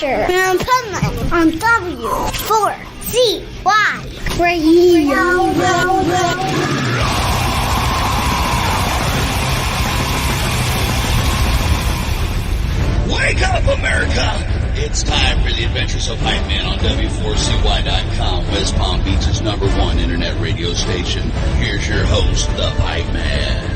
Adventures of Pipeman on W4CY Radio. Wake up, America! It's time for the Adventures of Pipeman on W4CY.com, West Palm Beach's #1 internet radio station. Here's your host, the Pipeman.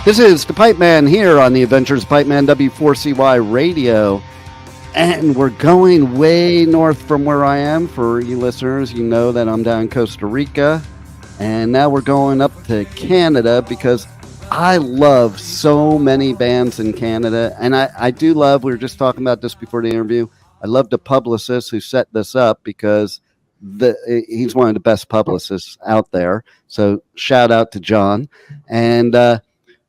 This is the Pipeman here on the Adventures of Pipeman W4CY Radio, and we're going way north from where I am. For you listeners, you know that I'm down in Costa Rica, and now we're going up to Canada because I love so many bands in Canada, and I do love, we were just talking about this before the interview, I love the publicist who set this up because he's one of the best publicists out there, so shout out to John. And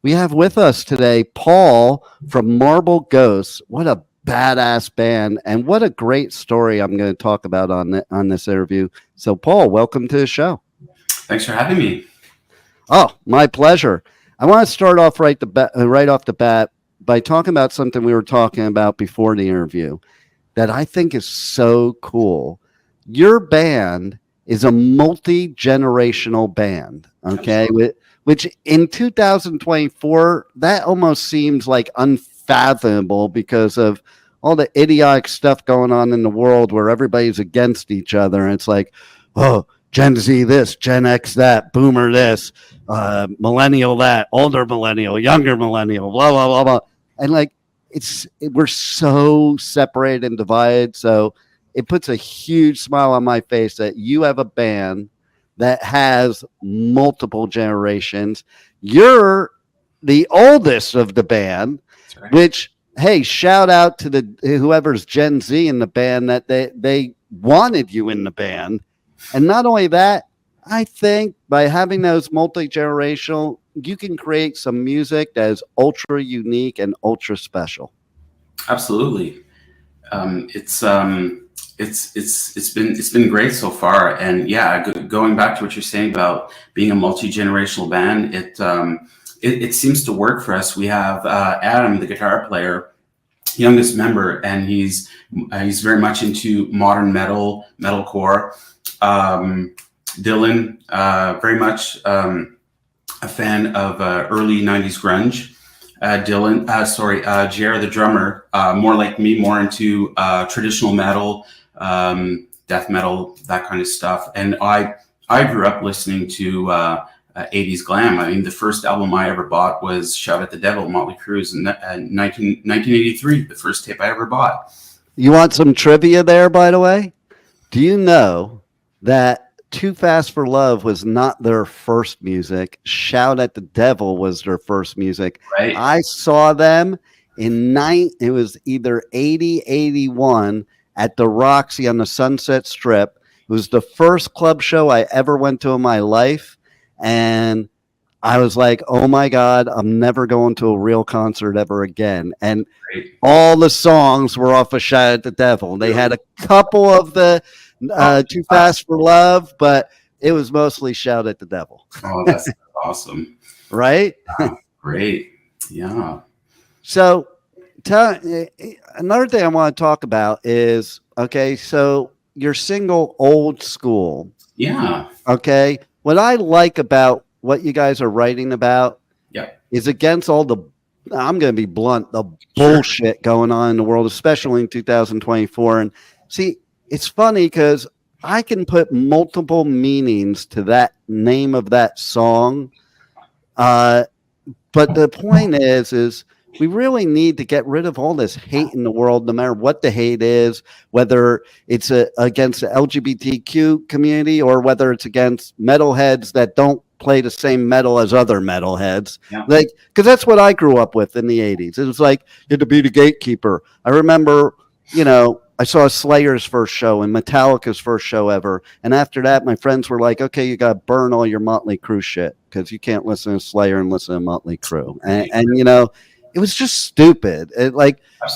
we have with us today Paul from Marble Ghosts. What a badass band, and what a great story I'm going to talk about on this interview. So, Paul, welcome to the show. Thanks for having me. Oh, my pleasure. I want to start off right off the bat by talking about something we were talking about before the interview that I think is so cool. Your band is a multi-generational band, okay? Which in 2024, that almost seems like unfathomable because of all the idiotic stuff going on in the world where everybody's against each other. And it's like, oh, Gen Z this, Gen X that, Boomer this, millennial that, older millennial, younger millennial, blah, blah, blah, blah. And like, we're so separated and divided. So it puts a huge smile on my face that you have a band that has multiple generations. You're the oldest of the band, right. Which, hey, shout out to whoever's Gen Z in the band that they wanted you in the band. And not only that, I think by having those multi-generational, you can create some music that is ultra unique and ultra special. Absolutely. It's been great so far, and yeah, going back to what you're saying about being a multi-generational band, it seems to work for us. We have Adam, the guitar player, youngest member, and he's very much into modern metalcore. Dylan, very much a fan of early '90s grunge. Jer, the drummer, more like me, more into traditional metal, death metal, that kind of stuff. And I grew up listening to 80s glam. I mean, the first album I ever bought was Shout at the Devil, Motley Crue's in 1983, the first tape I ever bought. You want some trivia there, by the way? Do you know that Too Fast for Love was not their first music? Shout at the Devil was their first music. Right. I saw them it was either 80, 81 at the Roxy on the Sunset Strip. It was the first club show I ever went to in my life. And I was like, oh my God, I'm never going to a real concert ever again. And all the songs were off of Shout at the Devil. They had a couple of the Too Fast for Love, but it was mostly Shout at the Devil. Oh, that's awesome. Right? Great. Yeah. So another thing I want to talk about is, okay, so your single Old School. Yeah. Okay. What I like about what you guys are writing about is against all the, I'm going to be blunt, the bullshit going on in the world, especially in 2024. And see, it's funny because I can put multiple meanings to that name of that song. But the point is we really need to get rid of all this hate in the world, no matter what the hate is, whether it's against the LGBTQ community or whether it's against metalheads that don't play the same metal as other metalheads. Yeah. Like, because that's what I grew up with in the 80s. It was like, you had to be the gatekeeper. I remember, I saw Slayer's first show and Metallica's first show ever. And after that, my friends were like, okay, you got to burn all your Motley Crue shit because you can't listen to Slayer and listen to Motley Crue. And it was just stupid.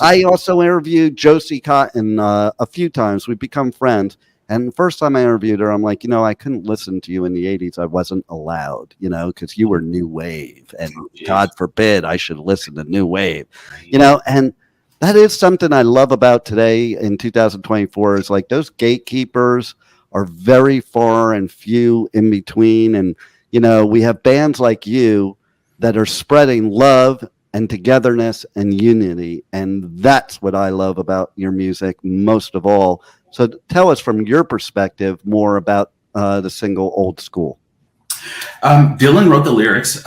I also interviewed Josie Cotton a few times. We've become friends. And the first time I interviewed her, I'm like, I couldn't listen to you in the 80s. I wasn't allowed, because you were new wave. And God forbid I should listen to new wave, and that is something I love about today in 2024 is like those gatekeepers are very far and few in between. And, we have bands like you that are spreading love and togetherness and unity. And that's what I love about your music most of all. So tell us from your perspective more about the single Old School. Dylan wrote the lyrics.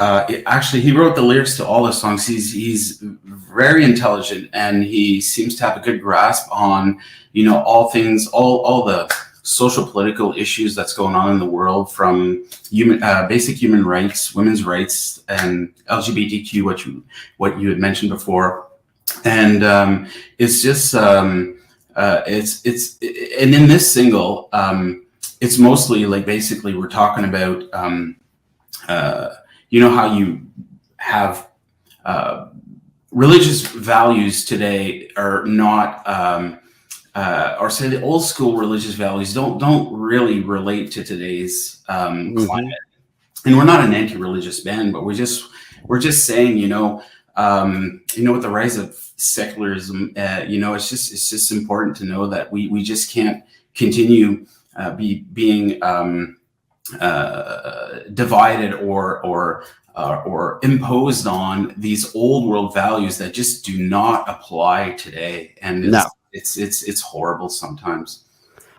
He wrote the lyrics to all the songs. He's very intelligent, and he seems to have a good grasp on, all things, all the social political issues that's going on in the world, from basic human rights, women's rights, and LGBTQ, what you had mentioned before. And it's just it's and in this single, it's mostly like basically we're talking about how you have religious values today are not or say the old school religious values don't really relate to today's climate. And we're not an anti-religious band, but we're just saying, with the rise of secularism, it's just important to know that we just can't continue being divided or imposed on these old world values that just do not apply today. And it's horrible sometimes.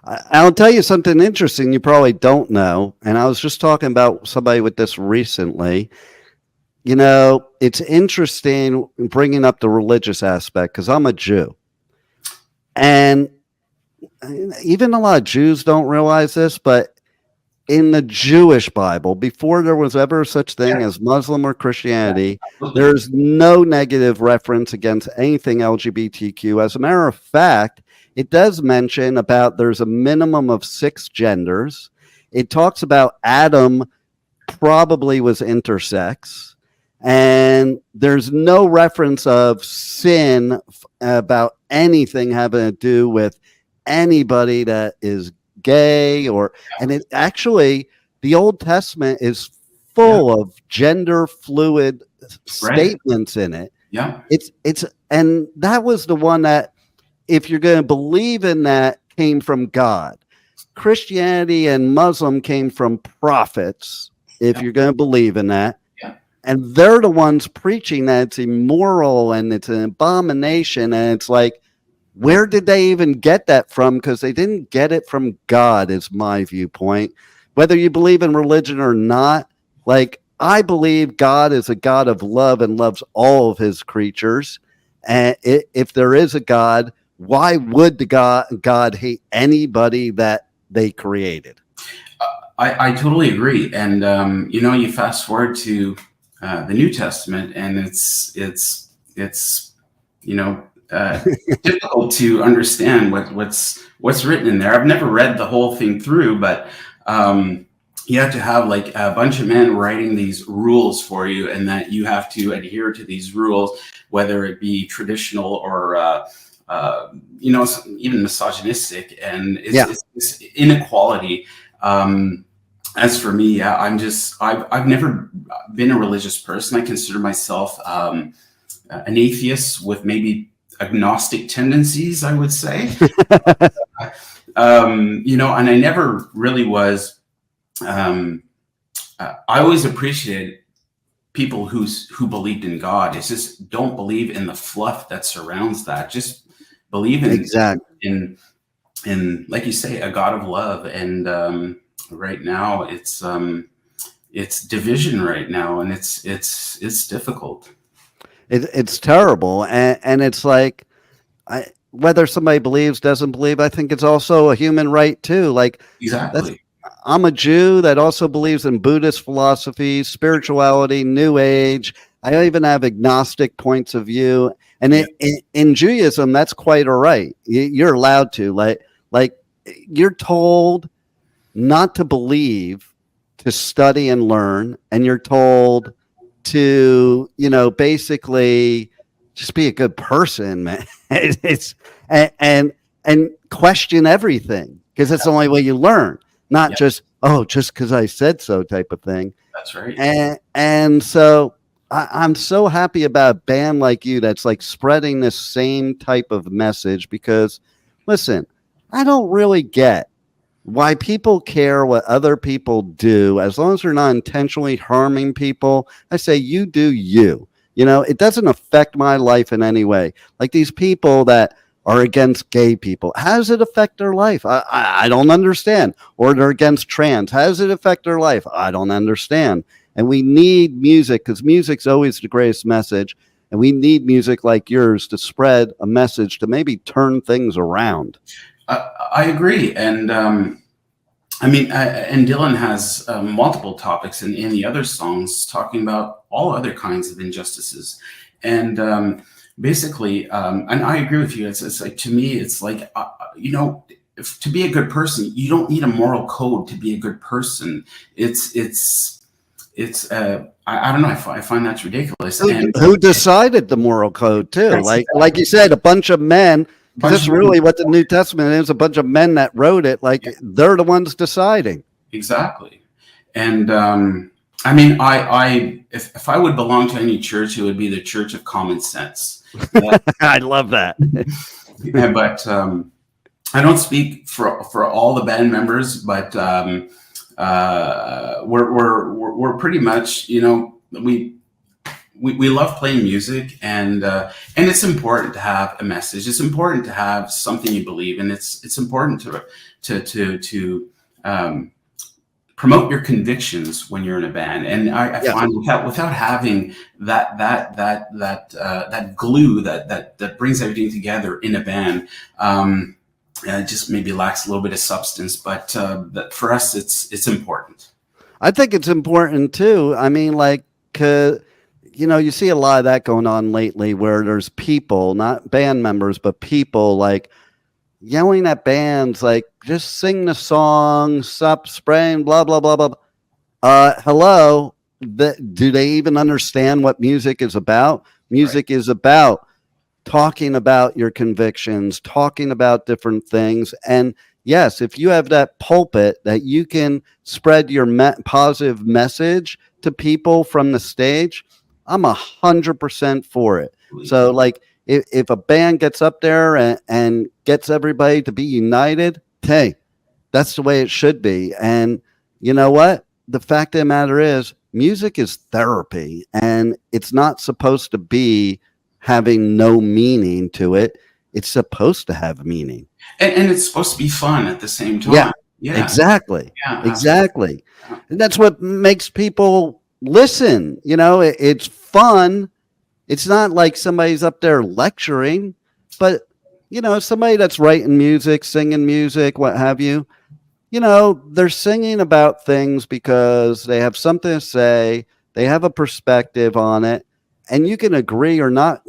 I'll tell you something interesting you probably don't know. And I was just talking about somebody with this recently. It's interesting bringing up the religious aspect because I'm a Jew. And even a lot of Jews don't realize this, but in the Jewish Bible, before there was ever such thing as Muslim or Christianity, there's no negative reference against anything LGBTQ. As a matter of fact, it does mention about there's a minimum of 6 genders. It talks about Adam probably was intersex. And there's no reference of sin about anything having to do with anybody that is gay and it actually, the Old Testament is full of gender fluid statements in it. Yeah. And that was the one that, if you're going to believe in that, came from God. Christianity and Muslim came from prophets, if you're going to believe in that. And they're the ones preaching that it's immoral and it's an abomination. And it's like, where did they even get that from? Because they didn't get it from God, is my viewpoint. Whether you believe in religion or not, like, I believe God is a God of love and loves all of his creatures. And if there is a God, why would the God hate anybody that they created? I totally agree. And, you fast forward to the New Testament, and it's difficult to understand what's written in there. I've never read the whole thing through, but you have to have like a bunch of men writing these rules for you, and that you have to adhere to these rules, whether it be traditional or even misogynistic, and it's inequality. As for me, I've never been a religious person. I consider myself an atheist with maybe agnostic tendencies, I would say. And I never really was. I always appreciated people who believed in God. It's just don't believe in the fluff that surrounds that. Just believe in like you say, a God of love. And right now it's division right now, and it's difficult. It's terrible. And it's like, whether somebody believes, doesn't believe, I think it's also a human right too. Like, exactly. I'm a Jew that also believes in Buddhist philosophy, spirituality, New Age. I even have agnostic points of view. And in Judaism, that's quite all right. You're allowed to, like you're told not to believe, to study and learn. And you're told to, basically just be a good person, man. It's and question everything, because it's the only way you learn, not just because I said so type of thing. That's right. And so I'm so happy about a band like you that's like spreading this same type of message, because listen, I don't really get why people care what other people do as long as they're not intentionally harming people. I say, you do you. You know, it doesn't affect my life in any way. Like these people that are against gay people, how does it affect their life? I don't understand. Or they're against trans. How does it affect their life? I don't understand. And we need music, because music's always the greatest message. And we need music like yours to spread a message to maybe turn things around. I agree. And I mean, and Dylan has multiple topics in the other songs talking about all other kinds of injustices. And basically, and I agree with you. It's like, to me, it's like, you know, to be a good person, you don't need a moral code to be a good person. I don't know. I find that's ridiculous. Who decided the moral code too? Like you said, a bunch of men. That's really what the New Testament is, a bunch of men that wrote it. Like they're the ones deciding. Exactly. And I mean, if I would belong to any church, it would be the Church of Common Sense. I love that. Yeah, but I don't speak for all the band members, but we're pretty much, you know, we love playing music, and it's important to have a message. It's important to have something you believe in. It's important to promote your convictions when you're in a band. And I find without having that glue that brings everything together in a band, it just maybe lacks a little bit of substance. But that for us, it's important. I think it's important too. I mean, like, you know, you see a lot of that going on lately, where there's people, not band members, but people like yelling at bands, like, just sing the song, stop spraying, blah, blah, blah, blah. Hello. Do they even understand what music is about? Music is about talking about your convictions, talking about different things. And yes, if you have that pulpit that you can spread your positive message to people from the stage, I'm 100% for it. So like if a band gets up there and gets everybody to be united, hey, that's the way it should be. And you know what? The fact of the matter is, music is therapy, and it's not supposed to be having no meaning to it. It's supposed to have meaning. And it's supposed to be fun at the same time. Yeah. Exactly. Yeah, exactly. And that's what makes people listen. You know, it's fun. It's not like somebody's up there lecturing, but you know, somebody that's writing music, singing music, what have you, you know, they're singing about things because they have something to say. They have a perspective on it, and you can agree or not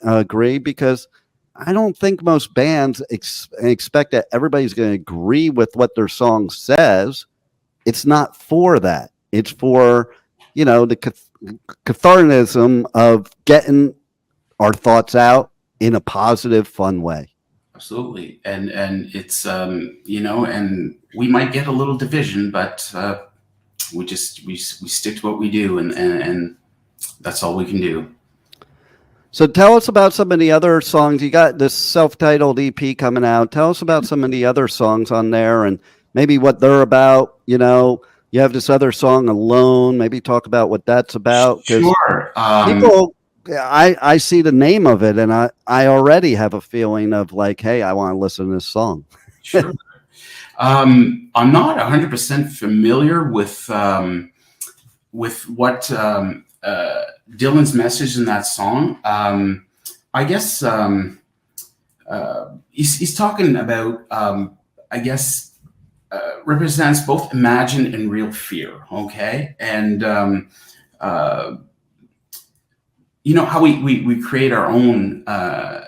agree, because I don't think most bands expect that everybody's going to agree with what their song says. It's not for that. It's for, you know, the cathartism of getting our thoughts out in a positive, fun way. Absolutely. And it's, you know, and we might get a little division, but we stick to what we do, and that's all we can do. So tell us about some of the other songs. You got this self-titled EP coming out. Tell us about some of the other songs on there and maybe what they're about. You know, you have this other song, Alone. Maybe talk about what that's about. Sure. People, I see the name of it, and I already have a feeling of like, hey, I want to listen to this song. Sure. I'm not 100% familiar with what Dylan's message in that song. I guess he's talking about, I guess, represents both imagined and real fear. Okay. And, you know, how we create our own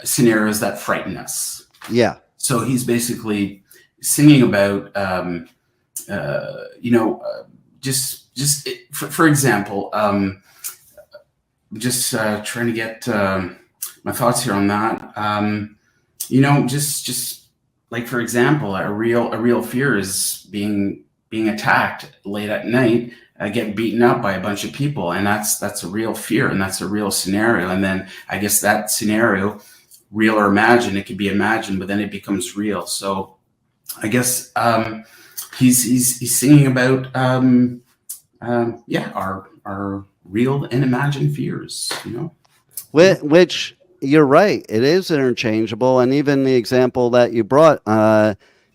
scenarios that frighten us. Yeah. So he's basically singing about, you know, for example, just trying to get thoughts here on that. You know, just like, for example, a real fear is being attacked late at night, get beaten up by a bunch of people, and that's a real fear, and that's a real scenario. And then I guess that scenario, real or imagined, it could be imagined, but then it becomes real. So I guess he's singing about our real and imagined fears, you know. Which you're right, it is interchangeable. And even the example that you brought,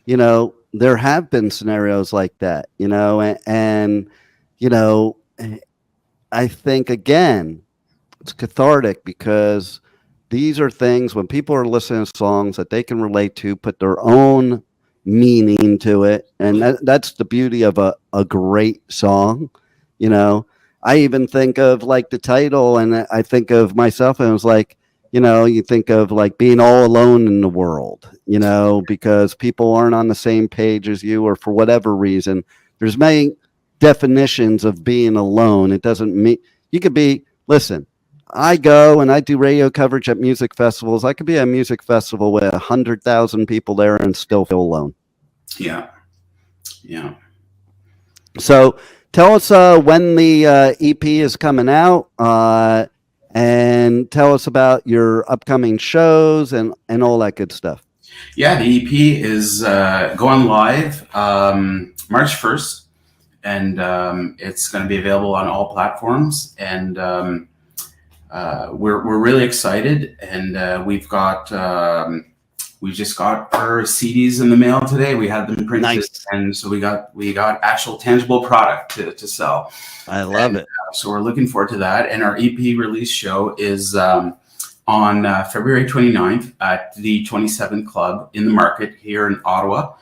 you know, there have been scenarios like that, you know, and you know, I think again, it's cathartic because these are things when people are listening to songs that they can relate to, put their own meaning to it. And that's the beauty of a great song. You know, I even think of like the title, and I think of myself, and it was like, you know, you think of like being all alone in the world, you know, because people aren't on the same page as you, or for whatever reason. There's many definitions of being alone. It doesn't mean you could be, listen, I go and I do radio coverage at music festivals. I could be at a music festival with 100,000 people there and still feel alone. Yeah. Yeah. So tell us when the EP is coming out, and tell us about your upcoming shows and all that good stuff. Yeah, the EP is going live March 1st, and it's going to be available on all platforms. And we're really excited, and we just got our CDs in the mail today. We had them printed, nice. And so we got actual tangible product to sell. I love it. So we're looking forward to that. And our EP release show is on February 29th at the 27 Club in the Market here in Ottawa.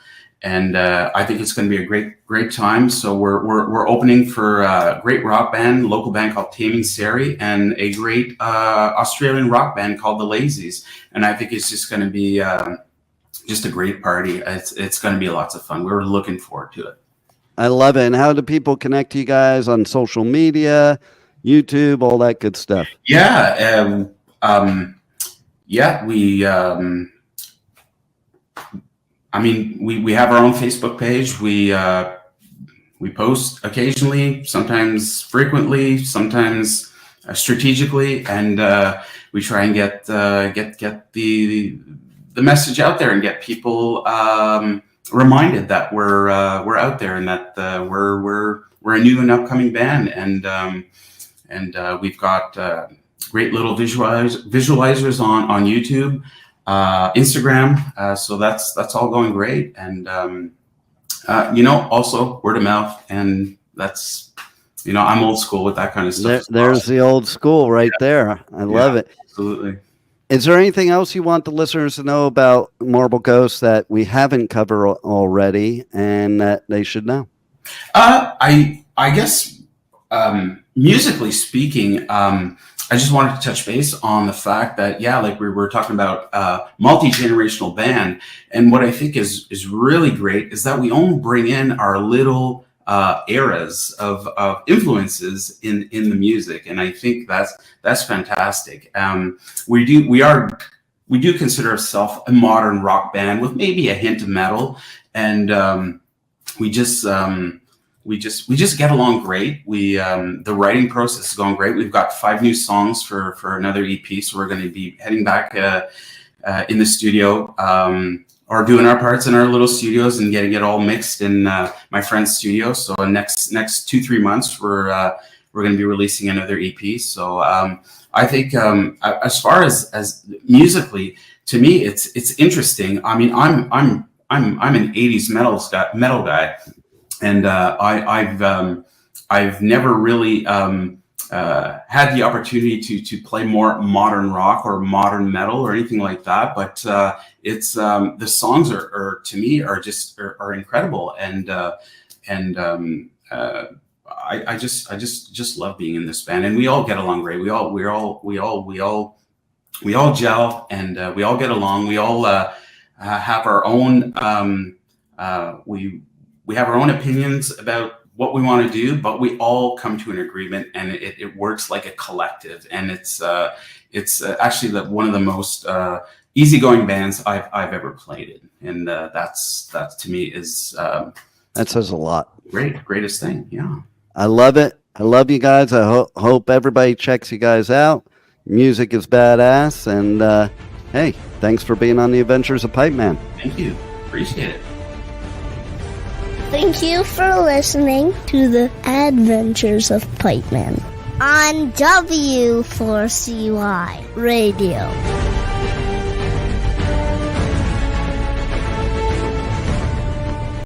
And I think it's going to be a great time. So we're opening for a great rock band, local band called Taming Sari, and a great Australian rock band called the Lazies. And I think it's just going to be just a great party. It's going to be lots of fun. We're looking forward to it. I love it. And how do people connect to you guys on social media, YouTube, all that good stuff? Yeah. We have our own Facebook page. We post occasionally, sometimes frequently, sometimes strategically, and we try and get the message out there and get people reminded that we're out there, and that we're a new and upcoming band, and we've got great little visualizers on YouTube. Instagram, so that's all going great, and also word of mouth, and that's, I'm old school with that kind of stuff. There's the old school right there. I love it. Absolutely. Is there anything else you want the listeners to know about Marble Ghost that we haven't covered already and that they should know? I guess musically speaking, I just wanted to touch base on the fact that, like we were talking about, multi-generational band. And what I think is really great is that we only bring in our little eras of influences in the music. And I think that's fantastic. We do consider ourselves a modern rock band with maybe a hint of metal. And we just get along great. The writing process is going great. We've got 5 new songs for another EP, so we're going to be heading back in the studio, or doing our parts in our little studios and getting it all mixed in my friend's studio. So next 2-3 months, we're going to be releasing another EP. So I think as far as musically, to me, it's interesting. I mean, I'm an 80s metal guy. And I've never really had the opportunity to play more modern rock or modern metal or anything like that. But it's the songs are to me are incredible, and I just love being in this band, and we all get along great. We all gel, and we all get along. We all have our own we have our own opinions about what we want to do, but we all come to an agreement, and it works like a collective. And it's actually one of the most easygoing bands I've ever played in, and that to me is that says a lot. Greatest thing. Yeah, I love it. I love you guys. I hope everybody checks you guys out. Music is badass, and hey, thanks for being on the Adventures of Pipeman. Thank you. Appreciate it. Thank you for listening to the Adventures of Pipeman on W4CY Radio.